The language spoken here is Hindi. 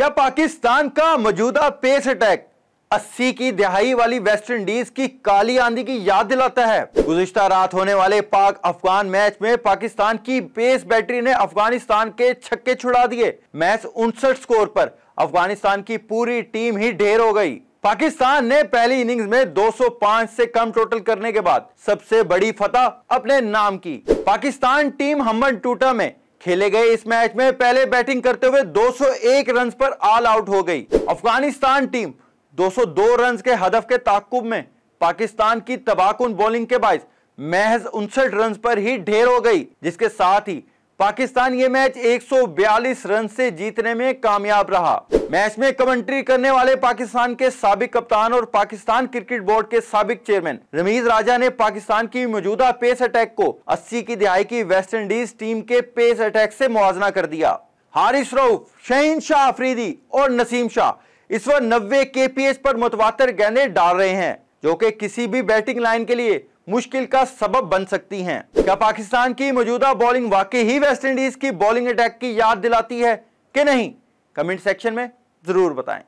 क्या पाकिस्तान का मौजूदा पेस अटैक 80 की दहाई वाली वेस्ट इंडीज की काली आंधी की याद दिलाता है? गुज़िश्ता रात होने वाले पाक अफगान मैच में पाकिस्तान की पेस बैटरी ने अफगानिस्तान के छक्के छुड़ा दिए। मैच 59 स्कोर पर अफगानिस्तान की पूरी टीम ही ढेर हो गई। पाकिस्तान ने पहली इनिंग्स में 205 से कम टोटल करने के बाद सबसे बड़ी फतह अपने नाम की। पाकिस्तान टीम हम्बन टूटा में खेले गए इस मैच में पहले बैटिंग करते हुए 201 रन पर ऑल आउट हो गई। अफगानिस्तान टीम 202 रन के हदफ के ताकुब में पाकिस्तान की तबाहकुन बॉलिंग के बायस महज 59 रन पर ही ढेर हो गई, जिसके साथ ही पाकिस्तान ये मैच 142 रन से जीतने में कामयाब रहा। मैच में कमेंट्री करने वाले पाकिस्तान के साबिक कप्तान और पाकिस्तान क्रिकेट बोर्ड के साबिक चेयरमैन रमीज राजा ने पाकिस्तान की मौजूदा पेस अटैक को 80 की दहाई की वेस्ट इंडीज टीम के पेस अटैक से मुआवजा कर दिया। हारिस रऊफ, शाहीन शाह अफरीदी और नसीम शाह इस वक्त 90 kph पर मुतवातिर गेंदें डाल रहे हैं, जो कि किसी भी बैटिंग लाइन के लिए मुश्किल का सबब बन सकती हैं। क्या पाकिस्तान की मौजूदा बॉलिंग वाकई ही वेस्ट इंडीज की बॉलिंग अटैक की याद दिलाती है कि नहीं? कमेंट सेक्शन में जरूर बताएं।